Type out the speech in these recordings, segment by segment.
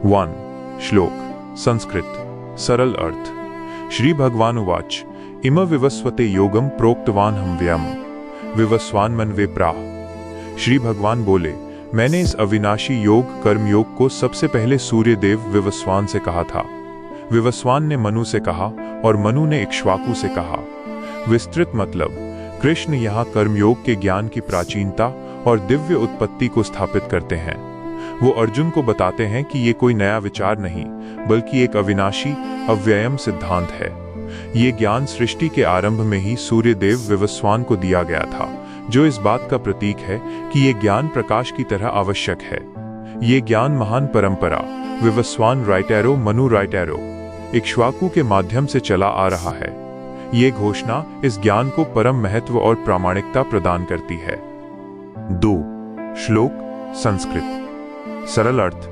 1 श्लोक संस्कृत सरल अर्थ। श्री भगवान उवाच इम विवस्वते योगम प्रोक्तवान हम व्यम विवस्वान मन वे प्राह। श्री भगवान बोले, मैंने इस अविनाशी योग कर्मयोग को सबसे पहले सूर्यदेव विवस्वान से कहा था। विवस्वान ने मनु से कहा और मनु ने इक्ष्वाकु से कहा। विस्तृत मतलब, कृष्ण यहाँ कर्मयोग के ज्ञान की प्राचीनता और दिव्य उत्पत्ति को स्थापित करते हैं। वो अर्जुन को बताते हैं कि ये कोई नया विचार नहीं, बल्कि एक अविनाशी अव्ययम सिद्धांत है। ये ज्ञान सृष्टि के आरंभ में ही सूर्यदेव विवस्वान को दिया गया था, जो इस बात का प्रतीक है कि ये ज्ञान प्रकाश की तरह आवश्यक है। ये ज्ञान महान परंपरा Vivasvan right arrow Manu right arrow Ikshvaku के माध्यम से चला आ रहा है। ये घोषणा इस ज्ञान को परम महत्व और प्रामाणिकता प्रदान करती है। 2 श्लोक संस्कृत सरल अर्थ।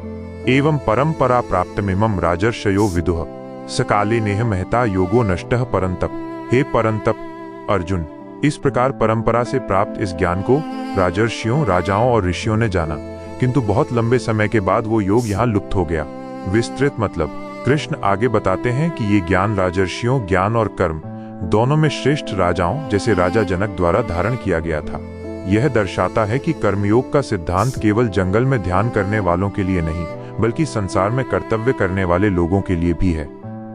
एवं परंपरा प्राप्तमिमं राजर्षयो विदुः सकाले नेह महता योगो नष्टः परंतप। हे परंतप अर्जुन, इस प्रकार परंपरा से प्राप्त इस ज्ञान को राजर्षियों, राजाओं और ऋषियों ने जाना, किंतु बहुत लंबे समय के बाद वो योग यहाँ लुप्त हो गया। विस्तृत मतलब, कृष्ण आगे बताते हैं कि ये ज्ञान राजर्षियों, ज्ञान और कर्म दोनों में श्रेष्ठ राजाओं जैसे राजा जनक द्वारा धारण किया गया था। यह दर्शाता है कि कर्मयोग का सिद्धांत केवल जंगल में ध्यान करने वालों के लिए नहीं, बल्कि संसार में कर्तव्य करने वाले लोगों के लिए भी है।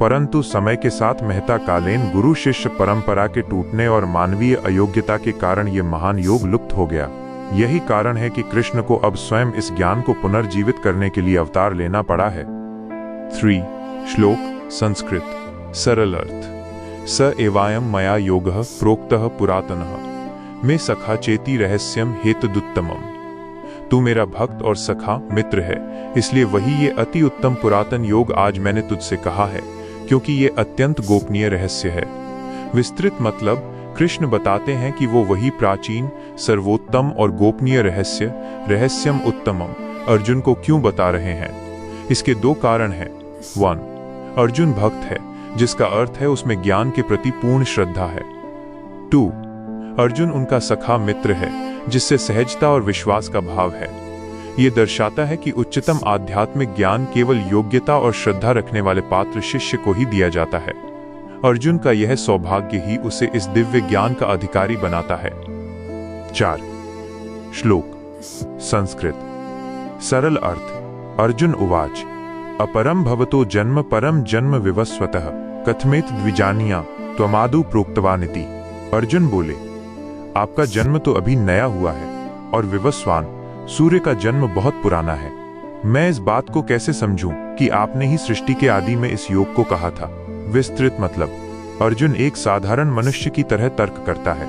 परंतु समय के साथ मेहता कालीन गुरु शिष्य परंपरा के टूटने और मानवीय अयोग्यता के कारण ये महान योग लुप्त हो गया। यही कारण है कि कृष्ण को अब स्वयं इस ज्ञान को पुनर्जीवित करने के लिए अवतार लेना पड़ा है। 3 श्लोक संस्कृत सरल अर्थ। स एवायम मया योगः प्रोक्तः पुरातनः मे सखा चेति रहस्यम हेतुदुत्तमम्। तू मेरा भक्त और सखा मित्र है, इसलिए वही ये अति उत्तम पुरातन योग आज मैंने तुझसे कहा है, क्योंकि ये अत्यंत गोपनीय रहस्य है। विस्तृत मतलब, कृष्ण बताते हैं कि वो वही प्राचीन, सर्वोत्तम और गोपनीय रहस्यम उत्तमम अर्जुन को क्यों बता रहे हैं। इसके 2 कारण हैं। 1 अर्जुन भक्त है, जिसका अर्थ है उसमें ज्ञान के प्रति पूर्ण श्रद्धा है। 2 अर्जुन उनका सखा मित्र है, जिससे सहजता और विश्वास का भाव है। ये दर्शाता है कि उच्चतम आध्यात्मिक ज्ञान केवल योग्यता और श्रद्धा रखने वाले पात्र शिष्य को ही दिया जाता है। अर्जुन का यह सौभाग्य ही उसे इस दिव्य ज्ञान का अधिकारी बनाता है। 4 श्लोक संस्कृत सरल अर्थ। अर्जुन उवाच अपरम भवतो जन्म परम जन्म विवस्वतः कथमेत द्विजानिया त्वमादु प्रोक्तवानिति। अर्जुन बोले, आपका जन्म तो अभी नया हुआ है और विवस्वान सूर्य का जन्म बहुत पुराना है। मैं इस बात को कैसे समझूं कि आपने ही सृष्टि के आदि में इस योग को कहा था। विस्तृत मतलब, अर्जुन एक साधारण मनुष्य की तरह तर्क करता है।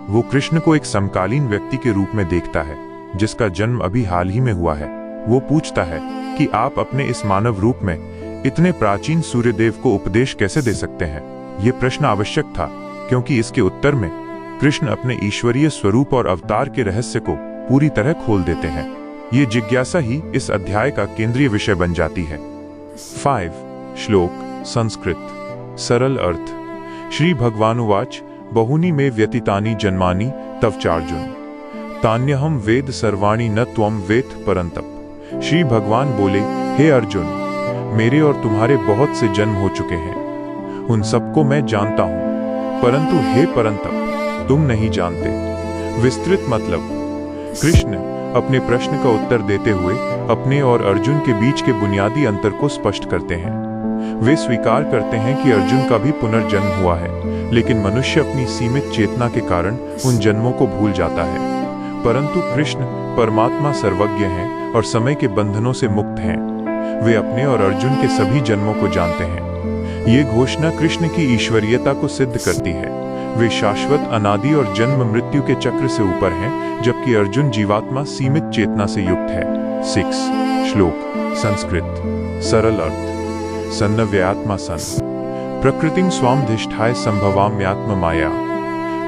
वो कृष्ण को एक समकालीन व्यक्ति के रूप में देखता है, जिसका जन्म अभी हाल ही में हुआ है। वो पूछता है कि आप अपने इस मानव रूप में इतने प्राचीन सूर्यदेव को उपदेश कैसे दे सकते हैं। ये प्रश्न आवश्यक था, क्योंकि इसके उत्तर में कृष्ण अपने ईश्वरीय स्वरूप और अवतार के रहस्य को पूरी तरह खोल देते हैं। ये जिज्ञासा ही इस अध्याय का केंद्रीय विषय बन जाती है। 5 श्लोक संस्कृत सरल अर्थ। श्री भगवानुवाच बहुनी में व्यतीतानि जन्मानि तव चार्जुन तान्यहम वेद सर्वाणि न त्वम वेद परंतप। श्री भगवान बोले, हे अर्जुन, मेरे और तुम्हारे बहुत से जन्म हो चुके हैं, उन सबको मैं जानता हूं, परंतु हे परंतप, तुम नहीं जानते। विस्तृत मतलब, कृष्ण अपने प्रश्न का उत्तर देते हुए अपने और अर्जुन के बीच के बुनियादी अंतर को स्पष्ट करते हैं। वे स्वीकार करते हैं कि अर्जुन का भी पुनर्जन्म हुआ है, लेकिन मनुष्य अपनी सीमित चेतना के कारण उन जन्मों को भूल जाता है। परंतु कृष्ण परमात्मा सर्वज्ञ हैं और समय के बंधनों से मुक्त हैं। वे अपने और अर्जुन के सभी जन्मों को जानते हैं। ये घोषणा कृष्ण की ईश्वरीयता को सिद्ध करती है। वे शाश्वत, अनादि और जन्म मृत्यु के चक्र से ऊपर हैं, जबकि अर्जुन जीवात्मा सीमित चेतना से युक्त है। 6 श्लोक संस्कृत सरल अर्थ। सन्नव्यात्मा सन प्रकृतिं स्वामधिष्ठाय संभवाम्यात्म माया।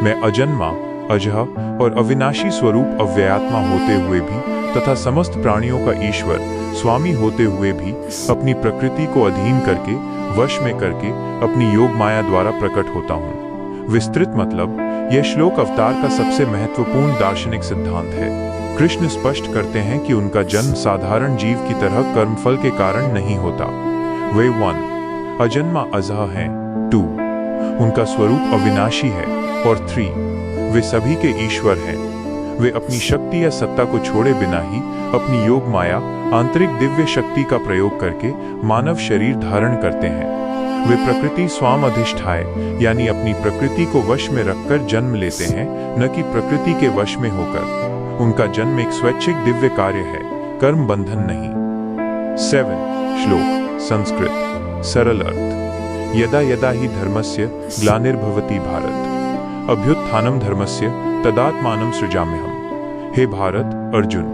मैं अजन्मा, अजह और अविनाशी स्वरूप अव्ययात्मा होते हुए भी तथा समस्त प्राणियों का ईश्वर स्वामी होते हुए भी अपनी प्रकृति को अधीन करके, वश में करके अपनी योग माया द्वारा प्रकट होता हूँ। विस्तृत मतलब, यह श्लोक अवतार का सबसे महत्वपूर्ण दार्शनिक सिद्धांत है। कृष्ण स्पष्ट करते हैं कि उनका जन्म साधारण जीव की तरह कर्मफल के कारण नहीं होता। वे 1 अजन्मा अजह हैं, 2 उनका स्वरूप अविनाशी है, और 3 वे सभी के ईश्वर हैं। वे अपनी शक्ति या सत्ता को छोड़े बिना ही अपनी योग माया आंतरिक दिव्य शक्ति का प्रयोग करके मानव शरीर धारण करते हैं। वे प्रकृति स्वाम अधिष्ठाय यानी अपनी प्रकृति को वश में रखकर जन्म लेते हैं, न कि प्रकृति के वश में होकर। उनका जन्म एक स्वैच्छिक दिव्य कार्य है, कर्म बंधन नहीं। 7 श्लोक संस्कृत सरल अर्थ। यदा यदा ही धर्मस्य ग्लानिर्भवति भारत अभ्युत्थानम धर्मस्य तदात्मानं सृजाम्यहम्। हे भारत अर्जुन,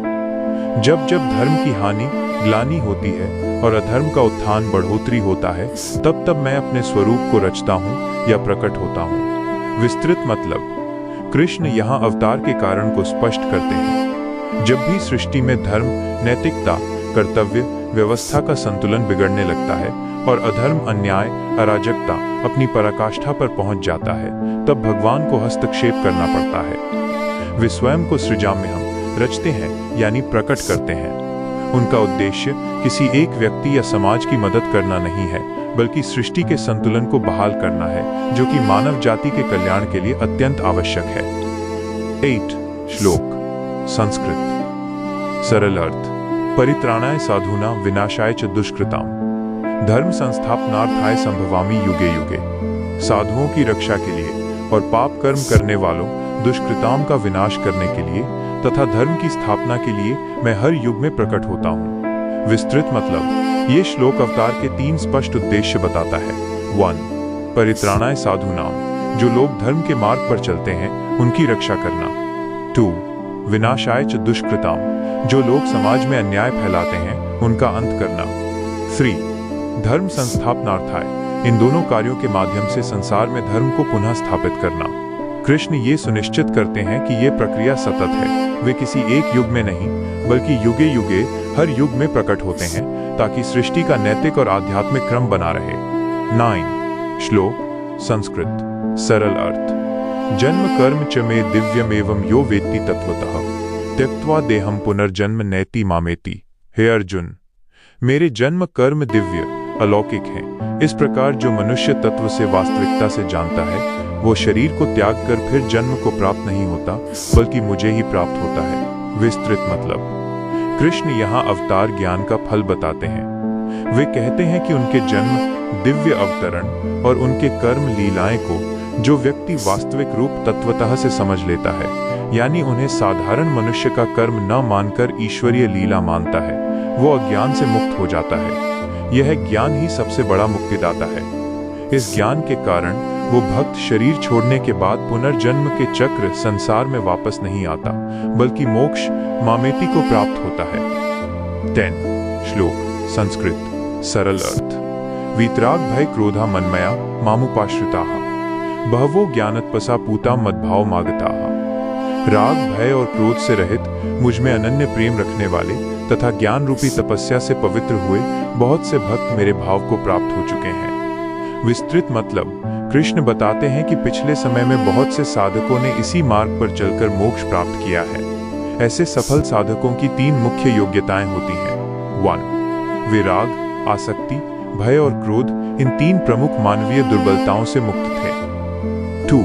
जब जब धर्म की हानि ग्लानि होती है और अधर्म का उत्थान बढ़ोतरी होता है, तब तब मैं अपने स्वरूप को रचता हूँ या प्रकट होता हूँ। विस्तृत मतलब कृष्ण यहाँ अवतार के कारण को स्पष्ट करते हैं। जब भी सृष्टि में धर्म, नैतिकता, कर्तव्य, व्यवस्था का संतुलन बिगड़ने लगता है और अधर्म, अन्याय, अराजकता अपनी पराकाष्ठा पर पहुंच जाता है, तब भगवान को हस्तक्षेप करना पड़ता है। वे स्वयं को सृजाम्यहम् रचते हैं यानी प्रकट करते हैं। उनका उद्देश्य किसी एक व्यक्ति या समाज की मदद करना नहीं है, बल्कि सृष्टि के संतुलन को बहाल करना है, जो कि मानव जाति के कल्याण के लिए अत्यंत आवश्यक है। 8 श्लोक संस्कृत सरल अर्थ। परित्राणाय साधूना विनाशाय च दुष्कृताम धर्म संस्थापनार्थाय संभवामि युगे युगे। साधुओं की रक्षा के लिए और पाप कर्म करने वालों दुष्कृताम का विनाश करने के लिए तथा धर्म की स्थापना के लिए मैं हर युग में प्रकट होता हूँ। विस्तृत मतलब ये श्लोक अवतार के 3 स्पष्ट उद्देश्य बताता है। 1 परित्राणाय साधूनाम, जो लोग धर्म के मार्ग पर चलते हैं उनकी रक्षा करना। 2 विनाशाय च दुष्कृताम, जो लोग समाज में अन्याय फैलाते हैं उनका अंत करना। 3 धर्म संस्थापनार्थाय, इन दोनों कार्यों के माध्यम से संसार में धर्म को पुनः स्थापित करना। कृष्ण ये सुनिश्चित करते हैं कि ये प्रक्रिया सतत है। वे किसी एक युग में नहीं, बल्कि युगे युगे हर युग में प्रकट होते हैं, ताकि सृष्टि का नैतिक और आध्यात्मिक क्रम बना रहे। 9 श्लोक संस्कृत सरल अर्थ। जन्म कर्म च मे दिव्यमेवं यो वेत्ति तत्वतः त्यक्त्वा देहं पुनर्जन्म नैति मामेति। हे अर्जुन, मेरे जन्म कर्म दिव्य अलौकिक हैं। इस प्रकार जो मनुष्य तत्व से वास्तविकता से जानता है, वो शरीर को त्याग कर फिर जन्म को प्राप्त नहीं होता, बल्कि मुझे ही प्राप्त होता है। विस्तृत मतलब कृष्ण यहाँ अवतार ज्ञान का फल बताते हैं। वे कहते हैं कि उनके जन्म, दिव्य अवतरण और उनके कर्म लीलाएं को जो व्यक्ति वास्तविक रूप तत्वतः से समझ लेता है, यानी उन्हें साधारण मनुष्य का कर्म न मानकर ईश्वरीय लीला मानता है, वो अज्ञान से मुक्त हो जाता है। यह ज्ञान ही सबसे बड़ा मुक्तिदाता है। इस ज्ञान के कारण वो भक्त शरीर छोड़ने के बाद पुनर्जन्म के चक्र संसार में वापस नहीं आता, बल्कि मोक्ष मामेति को प्राप्त होता है। 10 श्लोक संस्कृत सरल अर्थ। वीतराग भय क्रोधा मन्मया मामुपाश्रिताः बहवो ज्ञानतपसा पूता मद्भाव मागताः। राग, भय और क्रोध से रहित मुझ में अनन्य प्रेम रखने वाले तथा ज्ञान रूपी तपस्या से पवित्र हुए बहुत से भक्त मेरे भाव को प्राप्त हो चुके हैं। विस्तृत मतलब कृष्ण बताते हैं कि पिछले समय में बहुत से साधकों ने इसी मार्ग पर चलकर मोक्ष प्राप्त किया है। ऐसे सफल साधकों की 3 मुख्य योग्यताएं होती हैं। 1 वे राग, आसक्ति, भय और क्रोध इन 3 प्रमुख मानवीय दुर्बलताओं से मुक्त थे। 2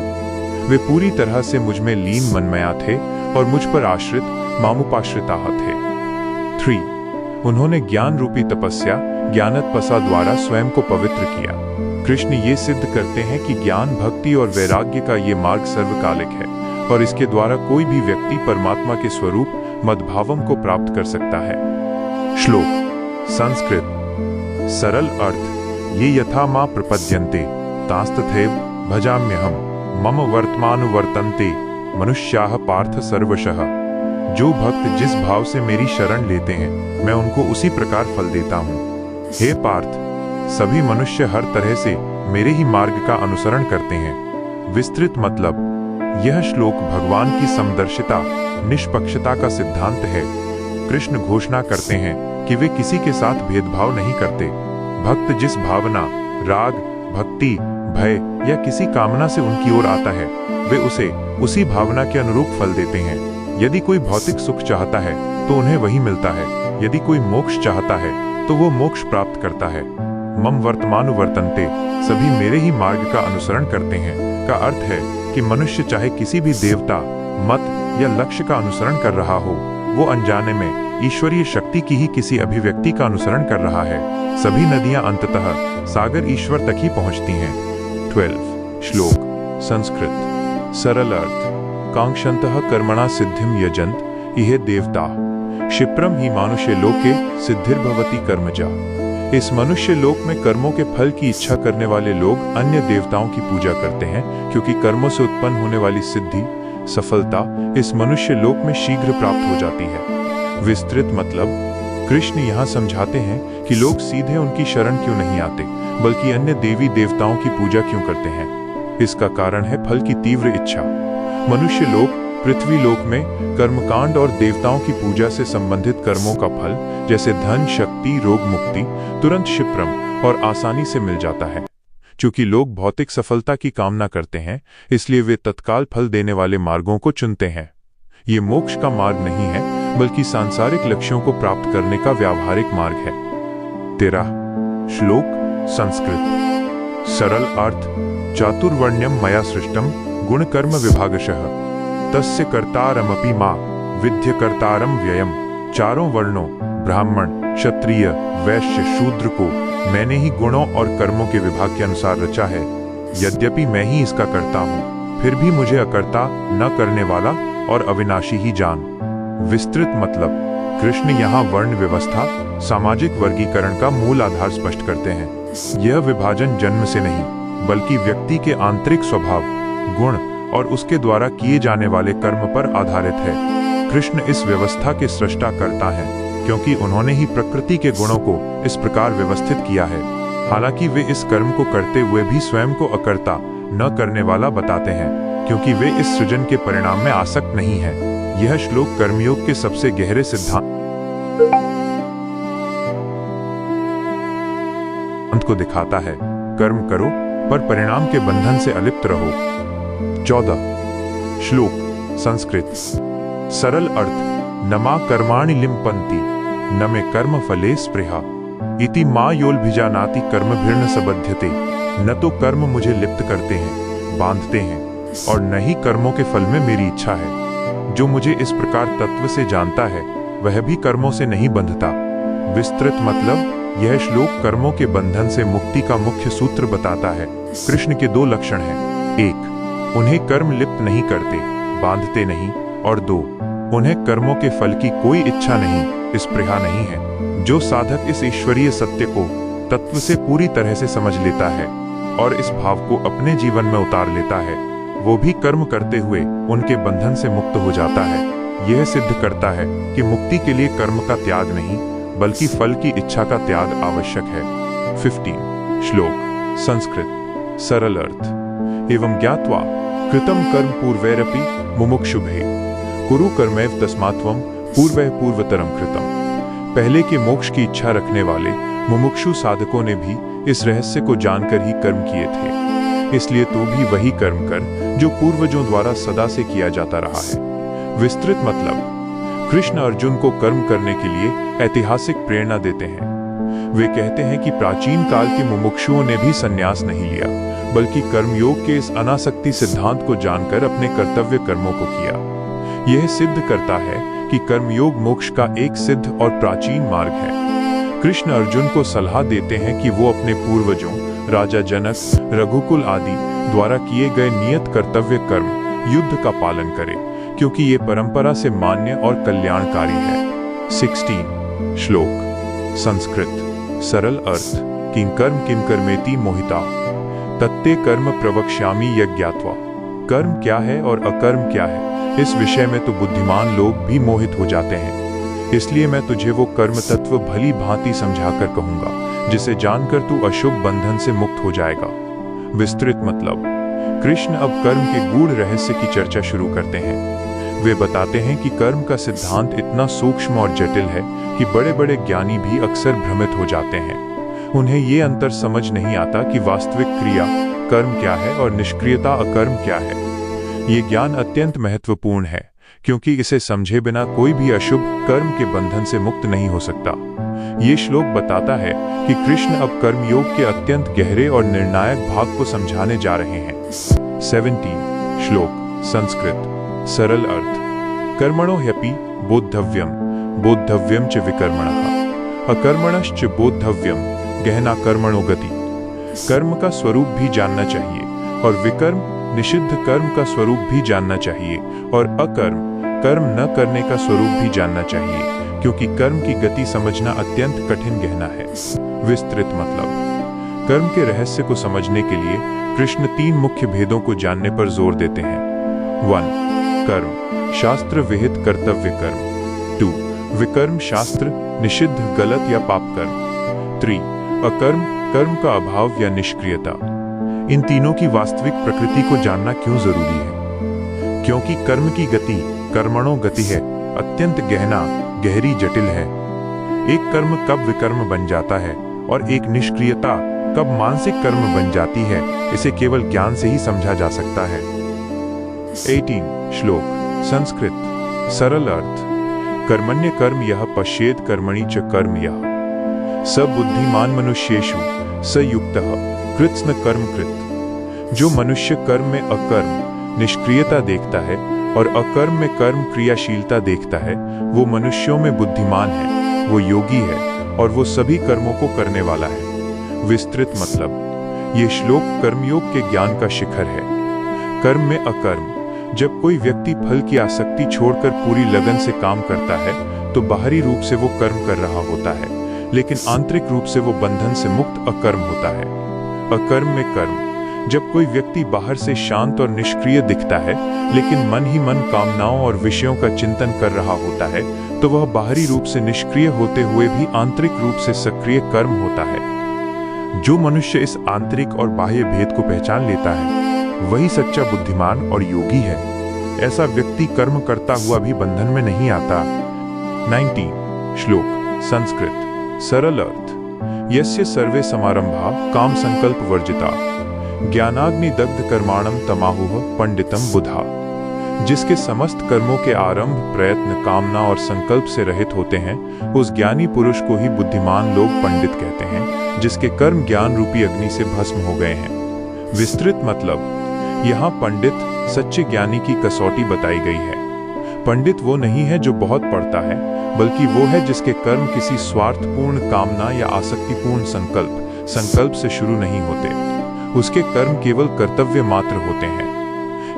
वे पूरी तरह से मुझ में लीन मनमया थे और मुझ पर आश्रित मामुपाश्रिताः थे। 3 उन्होंने ज्ञान रूपी तपस्या ज्ञानतपसा द्वारा स्वयं को पवित्र किया। कृष्ण ये सिद्ध करते हैं कि ज्ञान, भक्ति और वैराग्य का ये मार्ग सर्वकालिक है और इसके द्वारा कोई भी व्यक्ति परमात्मा के स्वरूप मद्भावम को प्राप्त कर सकता है। श्लोक संस्कृत सरल अर्थ। ये यथा मां प्रपद्यन्ते तांस्तथैव भजाम्यहम् मम वर्तमानुवर्तन्ते मनुष्याः पार्थ सर्वशः। जो भक्त जिस भाव से मेरी शरण लेते हैं, मैं उनको उसी प्रकार फल देता हूँ। हे पार्थ, सभी मनुष्य हर तरह से मेरे ही मार्ग का अनुसरण करते हैं। विस्तृत मतलब यह श्लोक भगवान की समदर्शिता, निष्पक्षता का सिद्धांत है। कृष्ण घोषणा करते हैं कि वे किसी के साथ भेदभाव नहीं करते। भक्त जिस भावना, राग, भक्ति, भय या किसी कामना से उनकी ओर आता है, वे उसे उसी भावना के अनुरूप फल देते हैं। यदि कोई भौतिक सुख चाहता है तो उन्हें वही मिलता है, यदि कोई मोक्ष चाहता है तो वो मोक्ष प्राप्त करता है। मम वर्तमानुवर्तन्ते, सभी मेरे ही मार्ग का अनुसरण करते हैं, का अर्थ है कि मनुष्य चाहे किसी भी देवता, मत या लक्ष्य का अनुसरण कर रहा हो, वो अनजाने में ईश्वरीय शक्ति की ही किसी अभिव्यक्ति का अनुसरण कर रहा है। सभी नदियां अंततः सागर ईश्वर तक ही पहुंचती हैं। 12 श्लोक संस्कृत। सरल अर्थ। कांक्षन्तः कर्मणा सिद्धिम यजन्त इह देवता क्षिप्रम ही मानुष्य लोके सिद्धिर्भवति कर्मजा। इस मनुष्य लोक में कर्मों के फल की इच्छा करने वाले लोग अन्य देवताओं की पूजा करते हैं, क्योंकि कर्मों से उत्पन्न होने वाली सिद्धि, सफलता इस मनुष्य लोक में शीघ्र प्राप्त हो जाती है। विस्तृत मतलब कृष्ण यहाँ समझाते हैं कि लोग सीधे उनकी शरण क्यों नहीं आते, बल्कि अन्य देवी देवताओं की पूजा क्यों करते हैं। इसका कारण है फल की तीव्र इच्छा। मनुष्य लोक, पृथ्वी लोक में कर्मकांड और देवताओं की पूजा से संबंधित कर्मों का फल, जैसे धन, शक्ति, रोग मुक्ति, तुरंत क्षिप्रम और आसानी से मिल जाता है। चूंकि लोग भौतिक सफलता की कामना करते हैं, इसलिए वे तत्काल फल देने वाले मार्गों को चुनते हैं। ये मोक्ष का मार्ग नहीं है, बल्कि सांसारिक लक्ष्यों को प्राप्त करने का व्यावहारिक मार्ग है। 13 श्लोक संस्कृत। सरल अर्थ। चातुर्वर्ण्यम मया सृष्टम गुणकर्म विभागशः तस्य कर्तारमपि मां विद्य कर्तारम व्ययम। चारों वर्णों ब्राह्मण, क्षत्रिय, वैश्य, शूद्र को मैंने ही गुणों और कर्मों के विभाग के अनुसार रचा है। यद्यपि मैं ही इसका कर्ता हूँ, फिर भी मुझे अकर्ता, न करने वाला और अविनाशी ही जान। विस्तृत मतलब कृष्ण यहाँ वर्ण व्यवस्था, सामाजिक वर्गीकरण का मूल आधार स्पष्ट करते हैं। यह विभाजन जन्म से नहीं, बल्कि व्यक्ति के आंतरिक स्वभाव, गुण और उसके द्वारा किए जाने वाले कर्म पर आधारित है। कृष्ण इस व्यवस्था के सृष्टा करता है, क्योंकि उन्होंने ही प्रकृति के गुणों को इस प्रकार व्यवस्थित किया है। हालांकि वे इस कर्म को करते हुए भी स्वयं को अकर्ता, न करने वाला बताते हैं, क्योंकि वे इस सृजन के परिणाम में आसक्त नहीं है। यह श्लोक कर्मयोग के सबसे गहरे सिद्धांत को दिखाता है। कर्म करो, पर परिणाम के बंधन से अलिप्त रहो। 14 श्लोक संस्कृत। सरल अर्थ। न मा कर्माणि लिम्पन्ति न मे कर्म फले स्पृहा इति मा योऽभिजानाति कर्मभिर्न सबध्यते। न तो कर्म मुझे लिप्त करते हैं, बांधते हैं, और न ही कर्मों के फल में मेरी इच्छा है। जो मुझे इस प्रकार तत्व से जानता है, वह भी कर्मों से नहीं बंधता। विस्तृत मतलब यह श्लोक कर्मों के बंधन से मुक्ति का मुख्य सूत्र बताता है। कृष्ण के 2 लक्षण हैं। 1, उन्हें कर्म लिप्त नहीं करते, बांधते नहीं, और 2, उन्हें कर्मों के फल की कोई इच्छा नहीं, स्पृहा नहीं है। जो साधक इस ईश्वरीय सत्य को तत्व से पूरी तरह से समझ लेता है और इस भाव को अपने जीवन में उतार लेता है, वो भी कर्म करते हुए उनके बंधन से मुक्त हो जाता है। यह सिद्ध करता है कि मुक्ति के लिए कर्म का त्याग नहीं, बल्कि फल की इच्छा का त्याग आवश्यक है। 15 श्लोक संस्कृत। सरल अर्थ। एवं ज्ञात्वा कृतं कर्म पूर्वैरपि मुमुक्षुभे कुरु कर्मैव तस्मात्वं पूर्वैः पूर्वतरम कृतम्। पहले के मोक्ष की इच्छा रखने वाले मुमुक्षु साधकों ने भी इस रहस्य को जानकर ही कर्म किए थे, इसलिए तू भी वही कर्म कर जो पूर्वजों द्वारा सदा से किया जाता रहा है। विस्तृत मतलब कृष्ण अर्जुन को कर्म करने के लिए ऐतिहासिक प्रेरणा देते हैं। वे कहते हैं कि प्राचीन काल के मुमुक्षुओं ने भी संन्यास नहीं लिया, बल्कि कर्मयोग के इस अनासक्ति सिद्धांत को जानकर अपने कर्तव्य कर्मों को किया। यह सिद्ध करता है कि कर्मयोग मोक्ष का एक सिद्ध और प्राचीन मार्ग है। कृष्ण अर्जुन को सलाह देते हैं कि वो अपने पूर्वजों, राजा जनक, रघुकुल आदि द्वारा किए गए नियत कर्तव्य कर्म, युद्ध का पालन करे, क्योंकि ये परंपरा से मान्य और कल्याणकारी है। 16 श्लोक संस्कृत। सरल अर्थ। किं कर्म किम कर्मेति मोहिता तत्ते कर्म प्रवक्ष्यामि यज्ञात्वा। कर्म क्या है और अकर्म क्या है, इस विषय में तो बुद्धिमान लोग भी मोहित हो जाते हैं। इसलिए मैं तुझे वो कर्म तत्व भली भांति समझाकर कहूंगा, जिसे जानकर तू अशुभ बंधन से मुक्त हो जाएगा। विस्तृत मतलब कृष्ण अब कर्म के गूढ़ रहस्य की चर्चा शुरू करते हैं। वे बताते हैं कि कर्म का सिद्धांत इतना सूक्ष्म और जटिल है कि बड़े बड़े ज्ञानी भी अक्सर भ्रमित हो जाते हैं। उन्हें ये अंतर समझ नहीं आता कि वास्तविक क्रिया कर्म क्या है और निष्क्रियता अकर्म क्या है। ये ज्ञान अत्यंत महत्वपूर्ण है, क्योंकि इसे समझे बिना कोई भी अशुभ कर्म के बंधन से मुक्त नहीं हो सकता। ये श्लोक बताता है कि कृष्ण अब कर्मयोग के अत्यंत गहरे और निर्णायक भाग को समझाने जा रहे हैं। 17 श्लोक संस्कृत सरल अर्थ। कर्मणो ह्यपि बोद्धव्यम बोद्धव्यम च विकर्मणः अकर्मणश्च बोद्धव्यम गहना कर्मणो गति। कर्म का स्वरूप भी जानना चाहिए और विकर्म निषिद्ध कर्म का स्वरूप भी जानना चाहिए और अकर्म कर्म न करने का स्वरूप भी जानना चाहिए, क्योंकि कर्म की गति समझना अत्यंत कठिन गहना है। विस्तृत मतलब। कर्म के रहस्य को समझने के लिए कृष्ण 3 मुख्य भेदों को जानने पर जोर देते हैं। 1 कर्म शास्त्र विहित कर्तव्य कर्म। 2 विकर्म शास्त्र निषिद्ध गलत या पाप कर्म। 3 अकर्म कर्म का अभाव या निष्क्रियता। इन तीनों की वास्तविक प्रकृति को जानना क्यों जरूरी है? क्योंकि कर्म की गति कर्मणो गति है, अत्यंत गहना गहरी जटिल है। एक कर्म कब विकर्म बन जाता है और एक निष्क्रियता कब मानसिक कर्म बन जाती है, इसे केवल ज्ञान से ही समझा जा सकता है। 18 श्लोक संस्कृत सरल अर्थ। कर्मण्य कर्म यह पश्येद कर्मणि च कर्म यह स बुद्धिमान मनुष्येषु स युक्तः कृत्स्न कर्म कृत। जो मनुष्य कर्म में अकर्म निष्क्रियता देखता है और अकर्म में कर्म क्रियाशीलता देखता है, वो मनुष्यों में बुद्धिमान है, वो योगी है और वो सभी कर्मों को करने वाला है। विस्तृत मतलब। ये श्लोक कर्मयोग के ज्ञान का शिखर है। कर्म में अकर्म। जब कोई व्यक्ति फल की आसक्ति छोड़कर पूरी लगन से काम करता है तो बाहरी रूप से वो कर्म कर रहा होता है, लेकिन आंतरिक रूप से वो बंधन से मुक्त अकर्म होता है। अकर्म में कर्म। जब कोई व्यक्ति बाहर से शांत और निष्क्रिय दिखता है लेकिन मन ही मन कामनाओं और विषयों का चिंतन कर रहा होता है, तो वह बाहरी रूप से निष्क्रिय होते हुए भी आंतरिक रूप से सक्रिय कर्म होता है। जो मनुष्य इस आंतरिक और बाह्य भेद को पहचान लेता है वही सच्चा बुद्धिमान और योगी है। ऐसा व्यक्ति कर्म करता हुआ भी बंधन में नहीं आता। 19 श्लोक संस्कृत सरल अर्थ। यस्य सर्वे समारंभा काम संकल्प वर्जिता ज्ञानाग्नि दग्ध कर्माणम तमाहुः पंडितम बुधा। जिसके समस्त कर्मों के आरंभ प्रयत्न कामना और संकल्प से रहित होते हैं, उस ज्ञानी पुरुष को ही बुद्धिमान लोग पंडित कहते हैं, जिसके कर्म ज्ञान रूपी अग्नि से भस्म हो गए हैं। विस्तृत मतलब। यहाँ पंडित सच्चे ज्ञानी की कसौटी बताई गई है। पंडित वो नहीं है जो बहुत पढ़ता है, बल्कि वो है जिसके कर्म किसी स्वार्थपूर्ण कामना या आसक्तिपूर्ण संकल्प से शुरू नहीं होते। उसके कर्म केवल कर्तव्य मात्र होते हैं।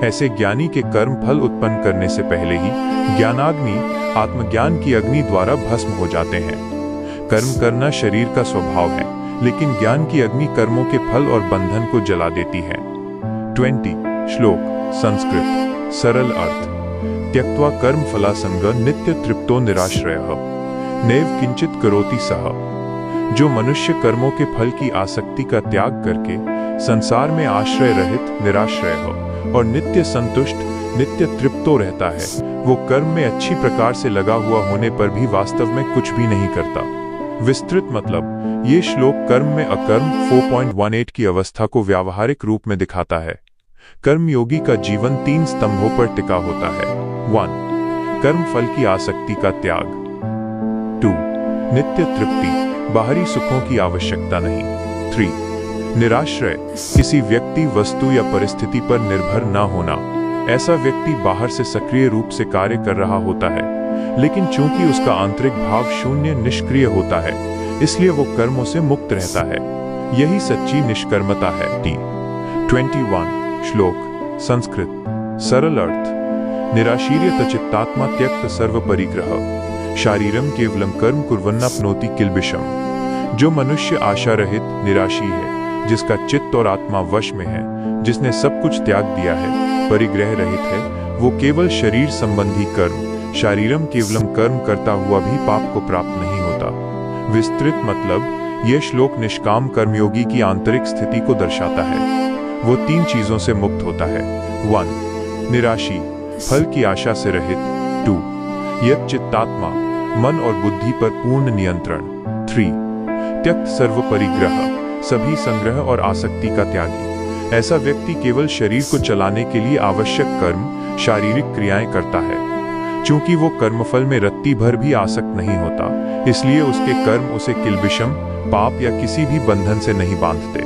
ऐसे ज्ञानी के कर्म फल उत्पन्न करने से पहले ही ज्ञानाग्नि आत्मज्ञान की अग्नि द्वारा भस्म हो जाते हैं। कर्म करना शरीर का स्वभाव है, लेकिन ज्ञान की अग्नि कर्मों के फल और बंधन को जला देती है। 20 श्लोक संस्कृत सरल अर्थ। त्यक्त्वा कर्म फलासंग नित्य तृप्तो निराश्रयः नैव किंचित करोति सः। जो मनुष्य कर्मों के फल की आसक्ति का त्याग करके संसार में आश्रय रहित निराश्रय हो और नित्य संतुष्ट नित्य तृप्तो रहता है, वो कर्म में अच्छी प्रकार से लगा हुआ होने पर भी वास्तव में कुछ भी नहीं करता। विस्तृत मतलब। ये श्लोक कर्म में अकर्म 4.18 की अवस्था को व्यावहारिक रूप में दिखाता है। कर्मयोगी का जीवन 3 स्तंभों पर टिका होता है। 1 कर्म फल की आसक्ति का त्याग। 2 नित्य तृप्ति बाहरी सुखों की आवश्यकता नहीं। 3 निराश्रय किसी व्यक्ति वस्तु या परिस्थिति पर निर्भर न होना। ऐसा व्यक्ति बाहर से सक्रिय रूप से कार्य कर रहा होता है, लेकिन चूंकि उसका आंतरिक भाव शून्य निष्क्रिय होता है, इसलिए वो कर्मों से मुक्त रहता है। यही सच्ची निष्कर्मता है। 21 श्लोक संस्कृत सरल अर्थ। निराशीर्यत चित्तात्मा त्यक्त सर्व परिग्रह शारीरम केवलम कर्म कुर्वन्नाप्नोति किल्बिषम। जो मनुष्य आशा रहित निराशी है, जिसका चित्त और आत्मा वश में है, जिसने सब कुछ त्याग दिया है, परिग्रह रहित है, वो केवल शरीर संबंधी कर्म शारीरम केवलम कर्म करता हुआ भी पाप को प्राप्त नहीं होता। विस्तृत मतलब। यह श्लोक निष्काम कर्मयोगी की आंतरिक स्थिति को दर्शाता है। वो 3 चीजों से मुक्त होता है। 1 निराशी फल की आशा से रहित। 2 यत चित्तात्मा मन और बुद्धि पर पूर्ण नियंत्रण। 3 त्यक्त सर्व परिग्रह सभी संग्रह और आसक्ति का त्यागी। ऐसा व्यक्ति केवल शरीर को चलाने के लिए आवश्यक कर्म शारीरिक क्रियाएं करता है। चूंकि वो कर्मफल में रत्ती भर भी आसक्त नहीं होता, इसलिए उसके कर्म उसे किल्बिषम, पाप या किसी भी बंधन से नहीं बांधते।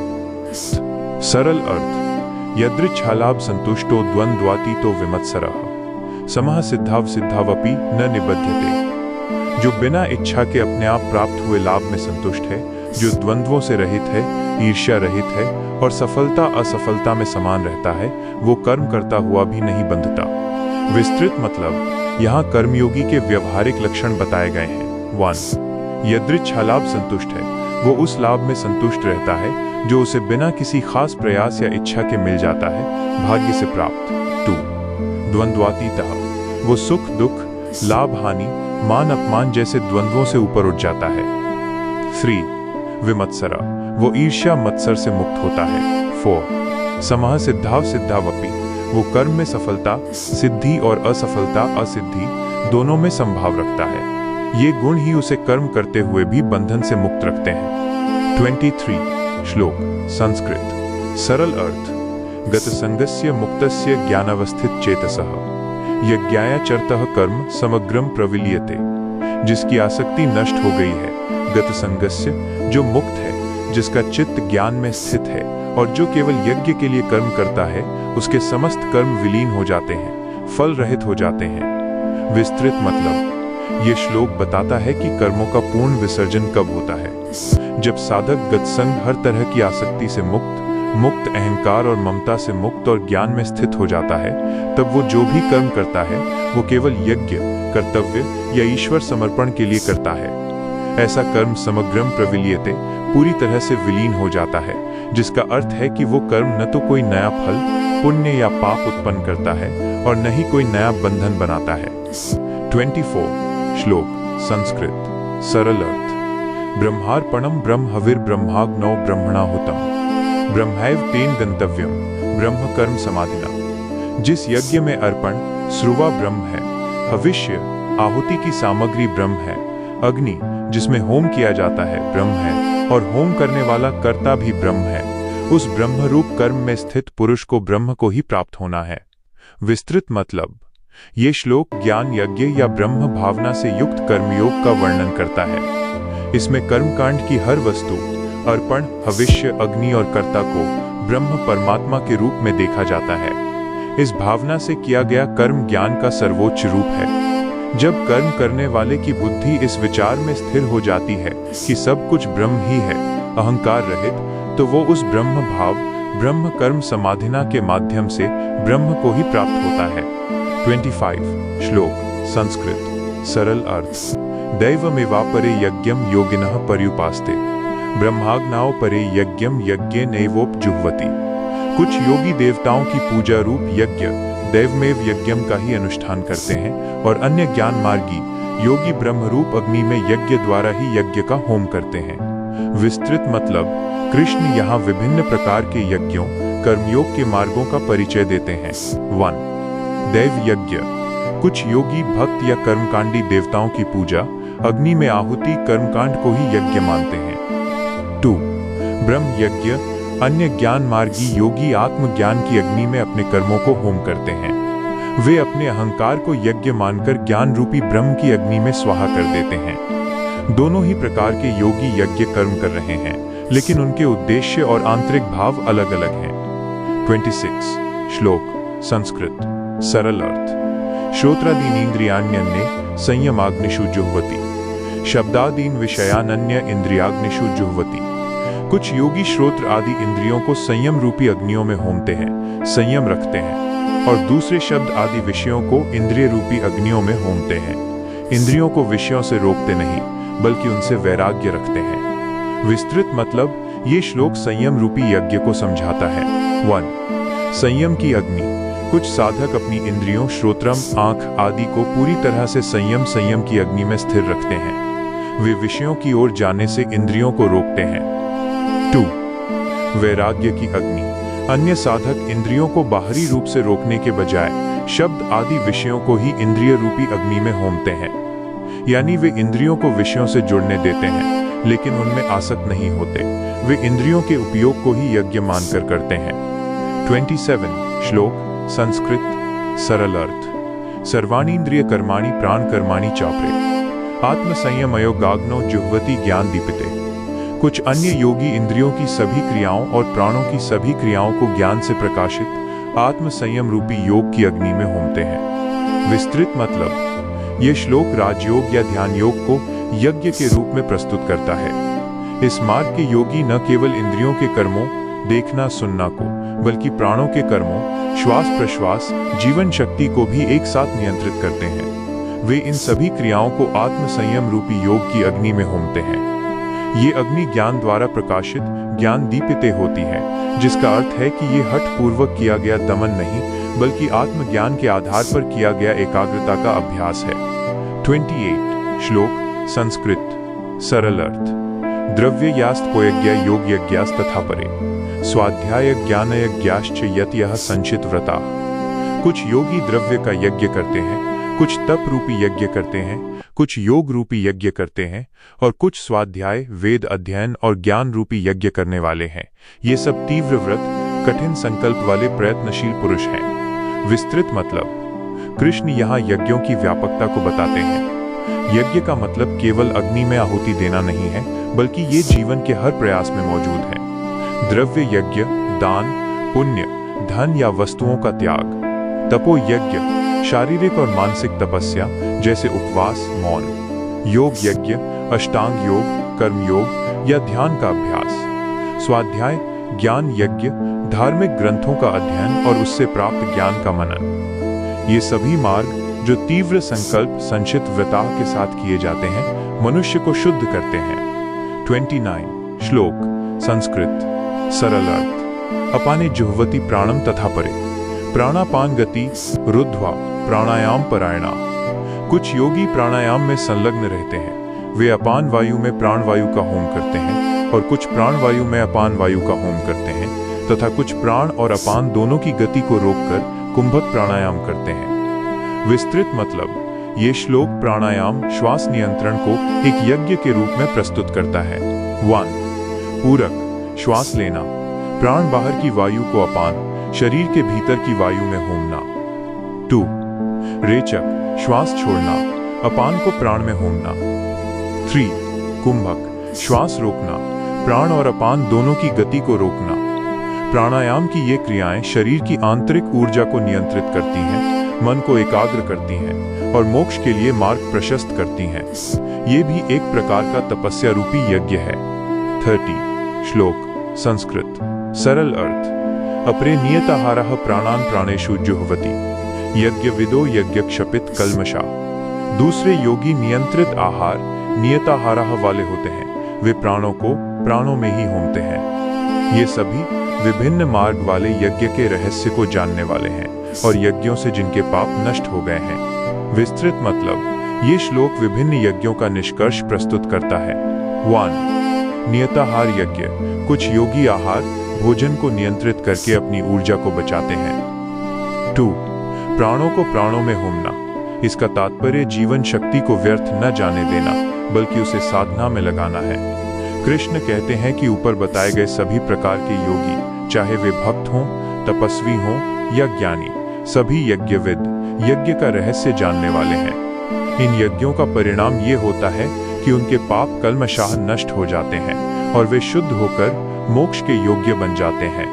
सरल अर्थ। यदृच्छालाभ संतुष्टो द्वंद्वातीतो विमत्सरः समः सिद्धाव सिद्धावपि न निबध्यते। जो बिना इच्छा के अपने आप प्राप्त हुए लाभ में संतुष्ट है, जो द्वंद्वों से रहित है, ईर्ष्या रहित है और सफलता असफलता में समान रहता है, वो कर्म करता हुआ भी नहीं बंधता। विस्तृत मतलब यहाँ कर्मयोगी के व्यवहारिक लक्षण बताए गए हैं। 1. यदृच्छालाभ संतुष्ट है, वो उस लाभ में संतुष्ट रहता है जो उसे बिना किसी खास प्रयास या इच्छा के मिल जाता है, भाग्य से प्राप्त। 2. द्वंद्वातीतः, वो सुख दुख, लाभ हानि, मान अपमान जैसे द्वंद्वों से ऊपर उठ जाता है। 3. विमत्सरा, वो ईर्ष्या मत्सर से मुक्त होता है। 4. समः सिद्धाव सिद्धावपि, वो कर्म में सफलता सिद्धि और असफलता असिद्धि दोनों में संभाव रखता है। ये गुण ही उसे कर्म करते हुए भी बंधन से मुक्त रखते हैं। 23. श्लोक संस्कृत। सरल अर्थ। गतसंगस्य मुक्तस्य ज्ञानावस्थित चेतसः यज्ञायाचरतः कर्म समग्रम प्रविलीयते। जिसकी आसक्ति नष्ट हो गई है, गतसंगस्य, जो मुक्त है, जिसका चित्त ज्ञान में स्थित है और जो केवल यज्ञ के लिए कर्म करता है, उसके समस्त कर्म विलीन हो जाते हैं, फल रहित हो जाते हैं। विस्तृत मतलब। ये श्लोक बताता है कि कर्मों का पूर्ण विसर्जन कब होता है। जब साधक गतसंग हर तरह की आसक्ति से मुक्त अहंकार और ममता से मुक्त और ज्ञान में स्थित हो जाता है, तब वो जो भी कर्म करता है वो केवल यज्ञ, कर्तव्य या ईश्वर समर्पण के लिए करता है। ऐसा कर्म समग्रम प्रविलीयते, पूरी तरह से विलीन हो जाता है, जिसका अर्थ है कि वो कर्म न तो कोई नया फल, पुण्य या पाप उत्पन्न करता है और न ही कोई नया बंधन बनाता है। 24. श्लोक संस्कृत। सरल अर्थ। ब्रह्मार्पणम ब्रह्म हविर ब्रह्माग्नौ ब्रह्मणाहुतम ब्रह्मैव तेन गंतव्यम ब्रह्म कर्म समाधिना। जिस यज्ञ में अर्पण श्रुवा ब्रह्म है, हविष्य आहुति की सामग्री ब्रह्म है, अग्नि जिसमें होम किया जाता है ब्रह्म है और होम करने वाला कर्ता भी ब्रह्म है। उस ब्रह्म रूप कर्म में स्थित पुरुष को ब्रह्म को ही प्राप्त होना है। विस्तृत मतलब। ये श्लोक ज्ञान यज्ञ या ब्रह्म भावना से युक्त कर्मयोग का वर्णन करता है। इसमें कर्मकांड की हर वस्तु, अर्पण, हविष्य, अग्नि और कर्ता को ब्रह्म परमात्मा के रूप में देखा जाता है। इस भावना से किया गया कर्म ज्ञान का सर्वोच्च रूप है। जब कर्म करने वाले की बुद्धि इस विचार में स्थिर हो जाती है कि सब कुछ ब्रह्म ही है, अहंकार रहित, तो वो उस ब्रह्म भाव, ब्रह्म कर्म समाधिना के माध्यम से ब्रह्म को ही प्राप्त होता है। 25. श्लोक संस्कृत। सरल अर्थ। दैवमेवापरे यज्ञम योगिनः पर्युपास्ते ब्रह्माग्नाओ परे यज्ञम यज्ञे नैवोपजुह्वति। कुछ योगी देवताओं की पूजा रूप यज्ञ, दैवमेव यज्ञम का ही अनुष्ठान करते हैं और अन्य ज्ञान मार्गी योगी ब्रह्म रूप अग्नि में यज्ञ द्वारा ही यज्ञ का होम करते हैं। विस्तृत मतलब। कृष्ण यहाँ विभिन्न प्रकार के यज्ञों, कर्मयोग के मार्गों का परिचय देते हैं। 1. दैव यज्ञ। कुछ योगी भक्त या कर्मकांडी देवताओं की पूजा, अग्नि में आहुति, कर्मकांड को ही यज्ञ मानते हैं। 2. ब्रह्म यज्ञ। अन्य ज्ञान मार्गी योगी आत्मज्ञान की अग्नि में अपने कर्मों को होम करते हैं। वे अपने अहंकार को यज्ञ मानकर ज्ञान रूपी ब्रह्म की अग्नि में स्वाहा कर देते हैं। दोनों ही प्रकार के योगी यज्ञ कर्म कर रहे हैं, लेकिन उनके उद्देश्य और आंतरिक भाव अलग अलग हैं। 26. श्लोक संस्कृत। सरल अर्थ। श्रोत्रादीनीन्द्रियाण्यन्ये संयमाग्निषु जुह्वति शब्दादीन विषयानन्य इंद्रियाग्निषु जुह्वति। कुछ योगी श्रोत्र आदि इंद्रियों को संयम रूपी अग्नियों में होमते हैं, संयम रखते हैं, और दूसरे शब्द आदि विषयों को इंद्रिय रूपी अग्नियों में होमते हैं। इंद्रियों को विषयों से रोकते नहीं, बल्कि उनसे वैराग्य रखते हैं। विस्तृत मतलब। ये श्लोक संयम रूपी यज्ञ को समझाता है। 1. संयम की अग्नि। कुछ साधक अपनी इंद्रियों, श्रोत्रम, आंख आदि को पूरी तरह से संयम की अग्नि में स्थिर रखते हैं। वे विषयों की ओर जाने से इंद्रियों को रोकते हैं। 2. वैराग्य की अग्नि। अन्य साधक इंद्रियों को बाहरी रूप से रोकने के बजाय शब्द आदि विषयों को ही इंद्रिय रूपी अग्नि में होमते हैं। यानी वे इंद्रियों को विषयों से जुड़ने देते हैं, लेकिन उनमें आसक्त नहीं होते। वे इंद्रियों के उपयोग को ही यज्ञ मानकर करते हैं। 27. श्लोक संस्कृत। सरल अर्थ। सर्वाणीन्द्रिय कर्माणि प्राण कर्माणि चापरे आत्मसंयमयो गाग्नो जुह्वति ज्ञान दीपिते। कुछ अन्य योगी इंद्रियों की सभी क्रियाओं और प्राणों की सभी क्रियाओं को ज्ञान से प्रकाशित आत्मसंयम रूपी योग की अग्नि में होमते हैं। विस्तृत मतलब ये श्लोक राजयोग या ध्यान योग को यज्ञ के रूप में प्रस्तुत करता है। इस मार्ग के योगी न केवल इंद्रियों के कर्मों, देखना सुनना को, बल्कि प्राणों के कर्मों, श्वास प्रश्वास, जीवन शक्ति को भी एक साथ नियंत्रित करते हैं। वे इन सभी क्रियाओं को आत्मसंयम रूपी योग की अग्नि में होमते हैं। ये अग्नि ज्ञान द्वारा प्रकाशित ज्ञान दीपिते होती है, जिसका अर्थ है कि ये हठ पूर्वक किया गया दमन नहीं, बल्कि आत्मज्ञान के आधार पर किया गया एकाग्रता का अभ्यास है। 28 श्लोक संस्कृत सरल अर्थ। द्रव्ययास्तपोयज्ञ योग यज्ञास तथा परे स्वाध्याय ज्ञान यज्ञाश्च यत यह संचित व्रता। कुछ योगी द्रव्य का यज्ञ करते हैं, कुछ तप रूपी यज्ञ करते हैं, कुछ योग रूपी यज्ञ करते हैं और कुछ स्वाध्याय वेद अध्ययन और ज्ञान रूपी यज्ञ करने वाले हैं। ये सब तीव्र व्रत, कठिन संकल्प वाले प्रयत्नशील पुरुष हैं। विस्तृत मतलब कृष्ण यहाँ यज्ञों की व्यापकता को बताते हैं। यज्ञ का मतलब केवल अग्नि में आहुति देना नहीं है, बल्कि ये जीवन के हर प्रयास में मौजूद है। द्रव्य यज्ञ, दान, पुण्य, धन या वस्तुओं का त्याग। तपो यज्ञ, शारीरिक और मानसिक तपस्या जैसे उपवास, मौन। योग यज्ञ, अष्टांग योग, कर्म योग या ध्यान का अभ्यास। स्वाध्याय ज्ञान यज्ञ, धार्मिक ग्रंथों का अध्ययन और उससे प्राप्त ज्ञान का मनन। ये सभी मार्ग जो तीव्र संकल्प संचित व्रता के साथ किए जाते हैं, मनुष्य को शुद्ध करते हैं। 29 श्लोक संस्कृत सरल अर्थ। अपाने जुह्वति प्राणम तथा परे प्राणापान गति रुद्ध्वा प्राणायाम परायणा। कुछ योगी प्राणायाम में संलग्न रहते हैं। वे अपान वायु में प्राण वायु का होम करते हैं और कुछ प्राण वायु में अपान वायु का होम करते हैं तथा कुछ प्राण और अपान दोनों की गति को रोककर कुंभक प्राणायाम करते हैं। विस्तृत मतलब ये श्लोक प्राणायाम श्वास नियंत्रण को एक यज्ञ के रूप में प्रस्तुत करता है। 1 पूरक श्वास लेना, प्राण बाहर की वायु को अपान, शरीर के भीतर की वायु में होमना। 2 रेचक श्वास छोड़ना, अपान को प्राण में होमना। 3 कुंभक श्वास रोकना, प्राण और अपान दोनों की गति को रोकना। प्राणायाम की ये क्रियाएं शरीर की आंतरिक ऊर्जा को नियंत्रित करती हैं, मन को एकाग्र करती हैं और मोक्ष के लिए मार्ग प्रशस्त करती हैं। ये भी एक प्रकार का तपस्या रूपी यज्ञ है। 30 श्लोक संस्कृत सरल अर्थ। अपरे नियताहारः प्राणान प्राणेषु जुह्वति यज्ञ विदो यज्ञ क्षपित कल्मषा। दूसरे योगी नियंत्रित आहार नियताहारः वाले होते हैं। वे प्राणों को प्राणों में ही होमते हैं। ये सभी विभिन्न मार्ग वाले यज्ञ के रहस्य को जानने वाले हैं और यज्ञों से जिनके पाप नष्ट हो गए हैं। विस्तृत मतलब ये श्लोक विभिन्न यज्ञों का निष्कर्ष प्रस्तुत करता है। 1 नियताहार यज्ञ। कुछ योगी आहार भोजन को नियंत्रित करके अपनी ऊर्जा को बचाते हैं। 2 प्राणों को प्राणों में होमना। इसका तात्पर्य जीवन शक्ति को व्यर्थ न जाने देना, बल्कि उसे साधना में लगाना है। कृष्ण कहते हैं कि ऊपर बताए गए सभी प्रकार के योगी, चाहे वे भक्त हों, तपस्वी हों या ज्ञानी, सभी यज्ञविद यज्ञ का रहस्य जानने वाले हैं। इन यज्ञों का परिणाम ये होता है कि उनके पाप कल्मषाह नष्ट हो जाते हैं और वे शुद्ध होकर मोक्ष के योग्य बन जाते हैं।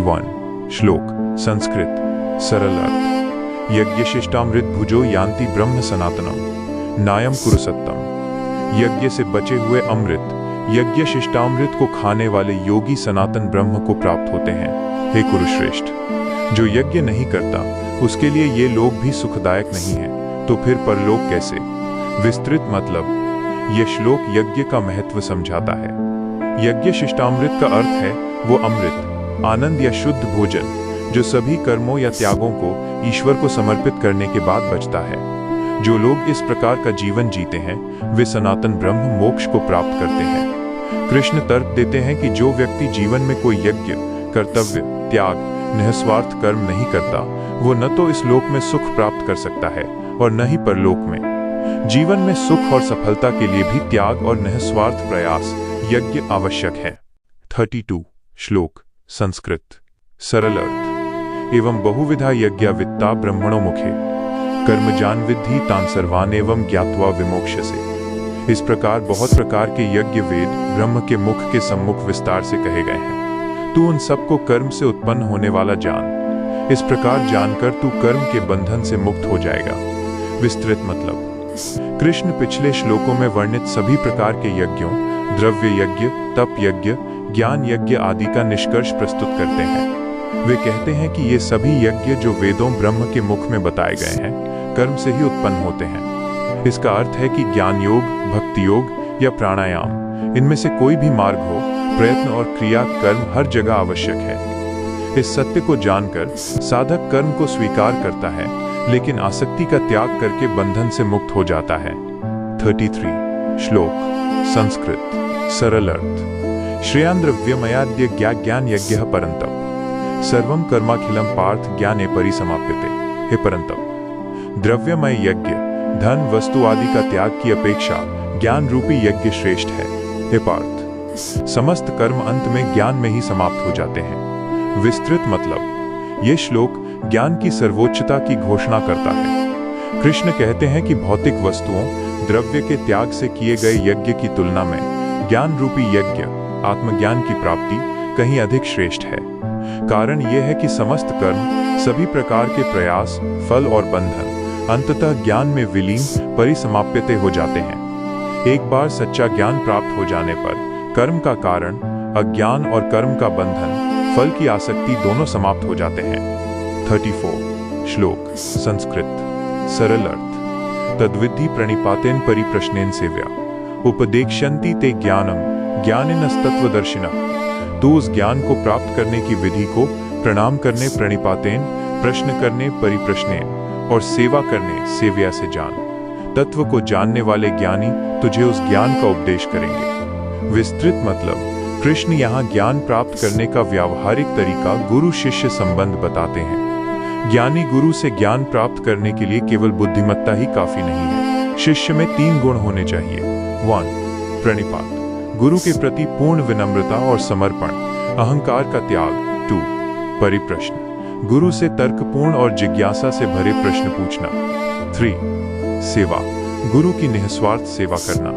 1 श्लोक संस्कृत सरल अर्थ। यज्ञशिष्टामृत भुजो यान्ति ब्रह्म सनातनम नायम कुरुसत्तम। यज्ञ से बचे हुए अमृत यज्ञ शिष्टामृत को खाने वाले योगी सनातन ब्रह्म को प्राप्त होते हैं। हे कुरुश्रेष्ठ, जो यज्ञ नहीं करता उसके लिए ये लोक भी सुखदायक नहीं है, तो फिर परलोक कैसे? विस्तृत मतलब यह श्लोक यज्ञ का महत्व समझाता है। यज्ञ शिष्टामृत का अर्थ है वो अमृत, आनंद या शुद्ध भोजन जो सभी कर्मों या त्यागों को ईश्वर को समर्पित करने के बाद बचता है। जो लोग इस प्रकार का जीवन जीते हैं वे सनातन ब्रह्म मोक्ष को प्राप्त करते हैं। कृष्ण तर्क देते हैं कि जो व्यक्ति जीवन में कोई यज्ञ, कर्तव्य, त्याग, निस्वार्थ कर्म नहीं करता, वो न तो इस लोक में सुख प्राप्त कर सकता है और न ही परलोक में। जीवन में सुख और सफलता के लिए भी त्याग और निस्वार्थ प्रयास यज्ञ आवश्यक है। 32 श्लोक संस्कृत सरल अर्थ। एवं बहुविधा यज्ञा वित्ता ब्रह्मणो मुखे कर्मजान विद्धि तान सर्वान एवं ज्ञात्वा विमोक्ष्यसे। इस प्रकार बहुत प्रकार के यज्ञ वेद ब्रह्म के मुख के सम्मुख विस्तार से कहे गए हैं। तू उन सबको कर्म से उत्पन्न होने वाला जान। इस प्रकार जानकर तू कर्म के बंधन से मुक्त हो जाएगा। विस्तृत मतलब कृष्ण पिछले श्लोकों में वर्णित सभी प्रकार के यज्ञों, द्रव्य यज्ञ, तप यज्ञ, ज्ञान यज्ञ आदि का निष्कर्ष प्रस्तुत करते हैं। वे कहते हैं कि ये सभी यज्ञ जो वेदों ब्रह्म के मुख में बताए गए हैं, कर्म से ही उत्पन्न होते हैं। इसका अर्थ है कि ज्ञान योग, भक्ति योग या प्राणायाम, इनमें से कोई भी मार्ग हो, प्रयत्न और क्रिया कर्म हर जगह आवश्यक है। इस सत्य को जानकर साधक कर्म को स्वीकार करता है, लेकिन आसक्ति का त्याग करके बंधन से मुक्त हो जाता है। 33 श्लोक संस्कृत सरल अर्थ। श्रेयान् द्रव्यमयाद्य ज्ञान यज्ञः परन्तप सर्वं कर्माखिलं पार्थ ज्ञाने परिसमाप्यते। हे परंतप, द्रव्यमय यज्ञ धन वस्तु आदि का त्याग की अपेक्षा ज्ञान रूपी यज्ञ श्रेष्ठ है। हे पार्थ, समस्त कर्म अंत में ज्ञान में ही समाप्त हो जाते हैं। विस्तृत मतलब ये श्लोक ज्ञान की सर्वोच्चता की घोषणा करता है। कृष्ण कहते हैं कि भौतिक वस्तुओं, द्रव्य के त्याग से किए गए यज्ञ की तुलना में ज्ञान रूपी यज्ञ, आत्मज्ञान की प्राप्ति कहीं अधिक श्रेष्ठ है। कारण यह है कि समस्त कर्म, सभी प्रकार के प्रयास, फल और बंधन अंततः ज्ञान में विलीन परिसमाप्यते हो जाते हैं। एक बार सच्चा ज्ञान प्राप्त हो जाने पर कर्म का कारण, अज्ञान और कर्म का बंधन, फल की आसक्ति दोनों समाप्त हो जाते हैं। 34 श्लोक संस्कृत सरल अर्थ। तद्विद्धि प्रणिपातेन परिप्रश्नेन सेव्या उपदेक्ष्यन्ति ते ज्ञानम ज्ञानिनस्तत्वदर्शिनः। तो उस ज्ञान को प्राप्त करने की विधि को प्रणाम करने, प्रणिपातेन प्रश्न करने, परिप्रश्नेन और सेवा करने, सेव्या से जान। तत्व को जानने वाले ज्ञानी तुझे उस ज्ञान का उपदेश करेंगे। विस्तृत मतलब कृष्ण यहाँ ज्ञान प्राप्त करने का व्यावहारिक तरीका गुरु शिष्य संबंध बताते हैं। ज्ञानी गुरु से ज्ञान प्राप्त करने के लिए केवल बुद्धिमत्ता ही काफी नहीं है। शिष्य में 3 गुण होने चाहिए। 1 प्रणिपात, गुरु के प्रति पूर्ण विनम्रता और समर्पण, अहंकार का त्याग। 2 परिप्रश्न, गुरु से तर्कपूर्ण और जिज्ञासा से भरे प्रश्न पूछना। 3 सेवा, गुरु की निस्वार्थ सेवा करना।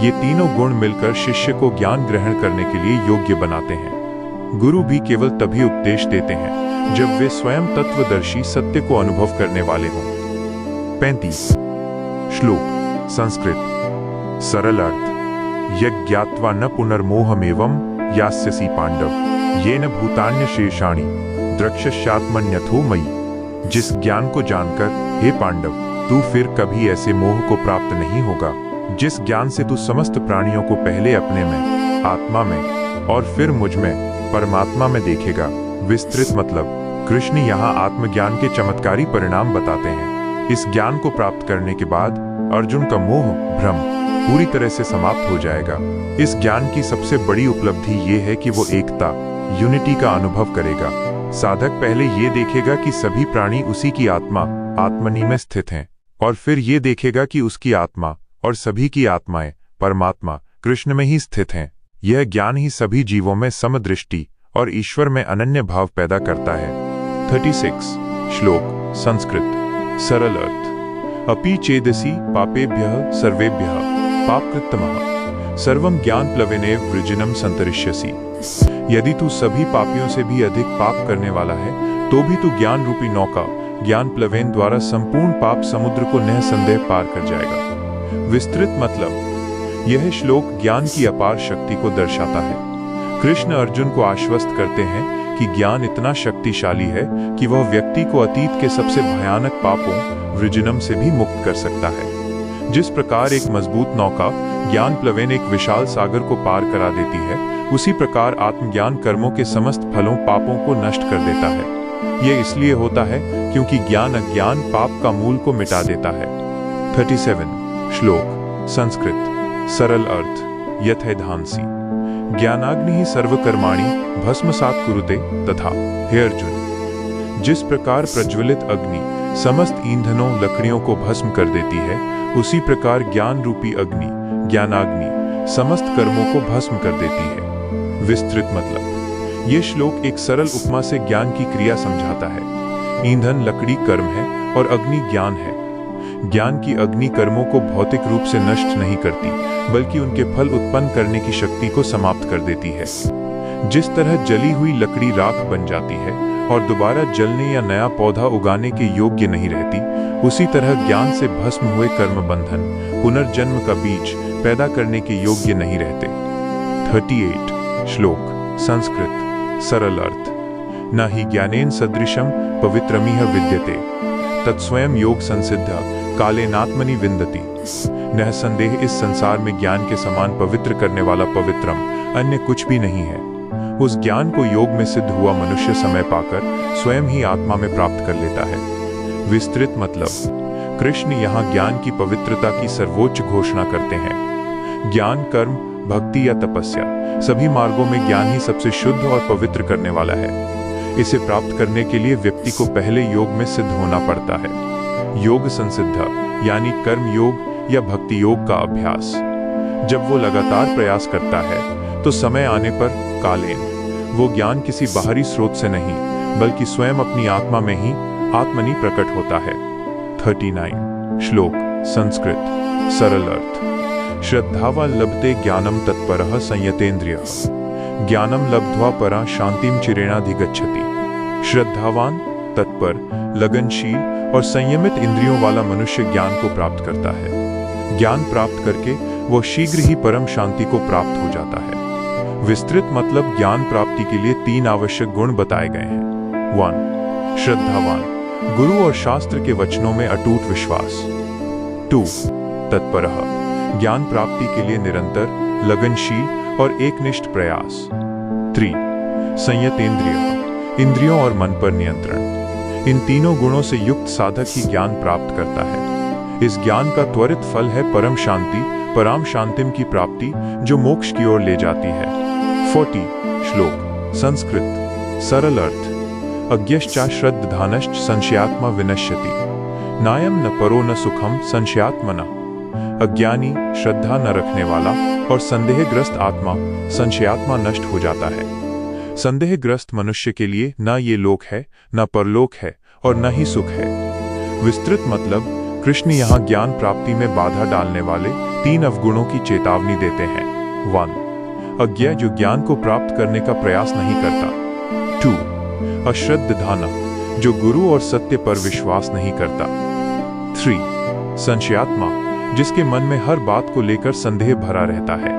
ये तीनों गुण मिलकर शिष्य को ज्ञान ग्रहण करने के लिए योग्य बनाते हैं। गुरु भी केवल तभी उपदेश देते हैं जब वे स्वयं तत्वदर्शी सत्य को अनुभव करने वाले हों। 35 श्लोक संस्कृत सरल अर्थ। यज्ञात्वा न पुनर्मोहमेवं यास्यसि पांडव येन भूतान्य शेषाणि द्रक्ष्यात्मन्यथो मयि। जिस ज्ञान को जानकर हे पांडव तू फिर कभी ऐसे मोह को प्राप्त नहीं होगा, जिस ज्ञान से तू समस्त प्राणियों को पहले अपने में, आत्मा में और फिर मुझ में, परमात्मा में देखेगा। विस्तृत मतलब कृष्ण यहाँ आत्मज्ञान के चमत्कारी परिणाम बताते हैं। इस ज्ञान को प्राप्त करने के बाद अर्जुन का मोह भ्रम पूरी तरह से समाप्त हो जाएगा। इस ज्ञान की सबसे बड़ी उपलब्धि ये है कि वो एकता, यूनिटी का अनुभव करेगा। साधक पहले ये देखेगा कि सभी प्राणी उसी की आत्मा, आत्मनि में स्थित हैं, और फिर ये देखेगा कि उसकी आत्मा और सभी की आत्माएं, परमात्मा, कृष्ण में ही स्थित हैं। यह ज्ञान ही सभी जीवों में समदृष्टि और ईश्वर में अनन्य भाव पैदा करता है। 36 श्लोक संस्कृत सरल अर्थ। अपि चेदसि पापेभ्यः सर्वेभ्यः पापकृत्तमः सर्वं ज्ञानप्लवेनैव वृजिनं संतरिष्यसि। यदि तू सभी पापियों से भी अधिक पाप करने वाला है तो भी तू ज्ञान रूपी नौका, ज्ञान प्लवेन द्वारा संपूर्ण पाप समुद्र को निःसंदेह पार कर जाएगा। विस्तृत मतलब यह श्लोक ज्ञान की अपार शक्ति को दर्शाता है। कृष्ण अर्जुन को आश्वस्त करते हैं कि ज्ञान इतना शक्तिशाली है कि वह व्यक्ति को अतीत के सबसे भयानक पापों, वृजिनम से भी मुक्त कर सकता है। जिस प्रकार एक मजबूत नौका, ज्ञान प्लवेन एक विशाल सागर को पार करा देती है, उसी प्रकार आत्मज्ञान कर्मों के समस्त फलों, पापों को नष्ट कर देता है। यह इसलिए होता है क्योंकि ज्ञान अज्ञान पाप का मूल को मिटा देता है। 37 श्लोक संस्कृत सरल अर्थ। यथैधांसि ज्ञानाग्नि सर्वकर्माणि भस्मसात् कुरुते तथा। हे अर्जुन, जिस प्रकार प्रज्वलित अग्नि समस्त ईंधनों, लकड़ियों को भस्म कर देती है, उसी प्रकार ज्ञान रूपी अग्नि, ज्ञानाग्नि समस्त कर्मों को भस्म कर देती है। विस्तृत मतलब ये श्लोक एक सरल उपमा से ज्ञान की क्रिया समझाता है। ईंधन लकड़ी कर्म है और अग्नि ज्ञान है। ज्ञान की अग्नि कर्मों को भौतिक रूप से नष्ट नहीं करती, बल्कि उनके फल उत्पन्न करने की शक्ति को समाप्त कर देती है। जिस तरह जली हुई लकड़ी राख बन जाती है और दोबारा जलने या नया पौधा उगाने के योग्य नहीं रहती, उसी तरह ज्ञान से भस्म हुए कर्म बंधन पुनर्जन्म का बीज पैदा करने के योग्य नहीं रहते। 38 श्लोक संस्कृत सरल अर्थ। न हि ज्ञानेन सदृशम पवित्रमिह विद्यते तत्स्वयं योग संसिद्धा कालेनात्मनि विन्दति। न संदेह इस संसार में ज्ञान के समान पवित्र करने वाला पवित्रम अन्य कुछ भी नहीं है। उस ज्ञान को योग में सिद्ध हुआ मनुष्य समय पाकर स्वयं ही आत्मा में प्राप्त कर लेता है। विस्तृत मतलब कृष्ण यहाँ ज्ञान की पवित्रता की सर्वोच्च घोषणा करते हैं। ज्ञान, कर्म, भक्ति या तपस्या सभी मार्गों में ज्ञान ही सबसे शुद्ध और पवित्र करने वाला है। इसे प्राप्त करने के लिए व्यक्ति को पहले योग में सिद्ध होना पड़ता है। योग संसिद्धा यानी कर्म योग या भक्ति योग का अभ्यास। जब वो लगातार प्रयास करता है तो समय आने पर कालेन वो ज्ञान किसी बाहरी स्रोत से नहीं बल्कि स्वयं अपनी आत्मा में ही आत्मनि प्रकट होता है। 39 श्लोक संस्कृत सरल अर्थ। श्रद्धावान लभते ज्ञानम तत्परः संयतेन्द्रियः ज्ञानम लब्ध्वा परा शांतिम चिरेणाधिगच्छति। श्रद्धावान, तत्पर, लगनशील और संयमित इंद्रियों वाला मनुष्य ज्ञान को प्राप्त करता है। ज्ञान प्राप्त करके वो शीघ्र ही परम शांति को प्राप्त हो जाता है। विस्तृत मतलब ज्ञान प्राप्ति के लिए 3 आवश्यक गुण बताए गए हैं। 1 श्रद्धावान, गुरु और शास्त्र के वचनों में अटूट विश्वास। 2 तत्परः, ज्ञान प्राप्ति के लिए निरंतर, लगनशील और एकनिष्ठ प्रयास। 3 संयतेन्द्रिय, इंद्रियों और मन पर नियंत्रण। इन तीनों गुणों से युक्त साधक ही ज्ञान प्राप्त करता है। इस ज्ञान का त्वरित फल है परम शांति, पराम शांतिम की प्राप्ति, जो मोक्ष की ओर ले जाती है। 40 श्लोक संस्कृत सरल अर्थ। अज्ञश्चा श्रद्धानश्च संशयात्मा विनश्यति नायम न परो न सुखम संशयात्मना। अज्ञानी, श्रद्धा न रखने वाला और संदेहग्रस्त आत्मा संशयात्मा नष्ट हो जाता है। संदेहग्रस्त मनुष्य के लिए न ये लोक है, न परलोक है और न ही सुख है। विस्तृत मतलब कृष्ण यहाँ ज्ञान प्राप्ति में बाधा डालने वाले 3 अवगुणों की चेतावनी देते हैं। 1 अज्ञा, जो ज्ञान को प्राप्त करने का प्रयास नहीं करता। 2 अश्रद्धाना, जो गुरु और सत्य पर विश्वास नहीं करता। 3 संशयात्मा, जिसके मन में हर बात को लेकर संदेह भरा रहता है।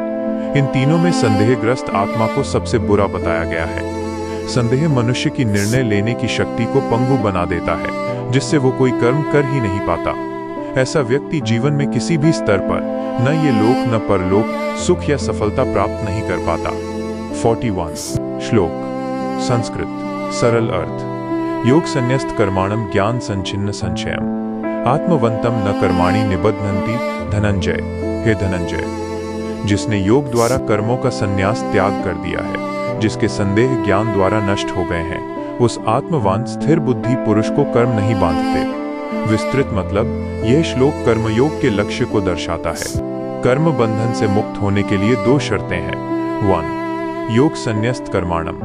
इन तीनों में संदेहग्रस्त आत्मा को सबसे बुरा बताया गया है। संदेह मनुष्य की निर्णय लेने की शक्ति को पंगु बना देता है, जिससे वो कोई कर्म कर ही नहीं पाता। ऐसा व्यक्ति जीवन में किसी भी स्तर पर न ये लोक न परलोक, सुख या सफलता प्राप्त नहीं कर पाता। 41 श्लोक संस्कृत सरल अर्थ। योग संन्यस्त कर्माणम ज्ञान संचिन्न संशयम आत्मवंतम न कर्माणि निबध्नन्ति धनंजय। हे धनंजय, जिसने योग द्वारा कर्मों का संन्यास त्याग कर दिया है, जिसके संदेह ज्ञान द्वारा नष्ट हो गए हैं, उस आत्मवान स्थिर बुद्धि पुरुष को कर्म नहीं बांधते। विस्तृत मतलब यह श्लोक कर्मयोग के लक्ष्य को दर्शाता है। कर्म बंधन से मुक्त होने के लिए 2 शर्तें हैं। 1 योग संन्यस्त कर्माणम,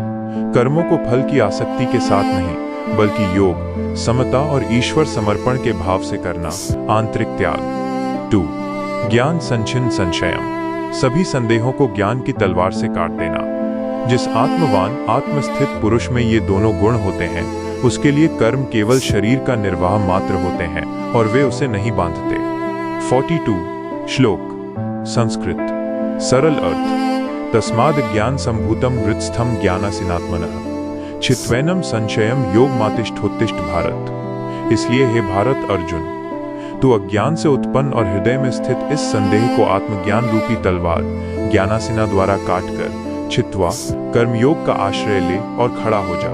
कर्मों को फल की आसक्ति के साथ नहीं बल्कि योग, समता और ईश्वर समर्पण के भाव से करना, आंतरिक त्याग। 2 ज्ञान संचिन्न संशयम, सभी संदेहों को ज्ञान की तलवार से काट देना। जिस आत्मवान आत्मस्थित पुरुष में ये दोनों गुण होते हैं, उसके लिए कर्म केवल शरीर का निर्वाह मात्र होते हैं और वे उसे नहीं बांधते। 42 श्लोक संस्कृत सरल अर्थ। तस्माद् ज्ञान संभूतम हृत्स्थम ज्ञानासिनात्मनः छित्वैनम संशयम योग मातिष्ठोत्तिष्ठ भारत। इसलिए हे भारत अर्जुन, तू अज्ञान से उत्पन्न और हृदय में स्थित इस संदेह को आत्मज्ञान रूपी तलवार ज्ञानासिना द्वारा काटकर छित्वा कर्मयोग का आश्रय ले और खड़ा हो जा।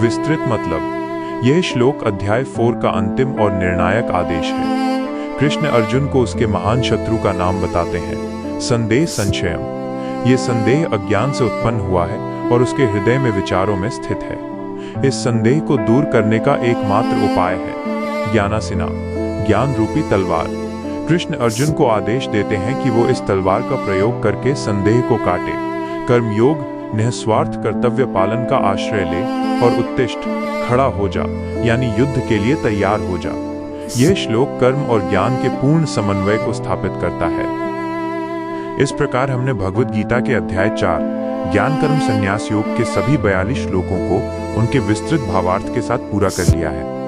विस्तृत मतलब यह श्लोक अध्याय 4 का अंतिम और निर्णायक आदेश है। कृष्ण अर्जुन को उसके महान शत्रु का नाम बताते हैं, संदेह संशयम। ये संदेह अज्ञान से उत्पन्न हुआ है और उसके हृदय में विचारों में स्थित है। इस संदेह को दूर करने का एकमात्र उपाय है ज्ञानासिना, ज्ञान रूपी तलवार। कृष्ण अर्जुन को आदेश देते हैं कि वो इस तलवार का प्रयोग करके संदेह को काटे, कर्मयोग निस्वार्थ कर्तव्य पालन का आश्रय ले और उत्तिष्ठ खड़ा हो जा, यानी युद्ध के लिए तैयार हो जा। यह श्लोक कर्म और ज्ञान के पूर्ण समन्वय को स्थापित करता है। इस प्रकार हमने भगवद गीता के अध्याय 4 ज्ञान कर्म संन्यास योग के सभी 42 श्लोकों को उनके विस्तृत भावार्थ के साथ पूरा कर लिया है।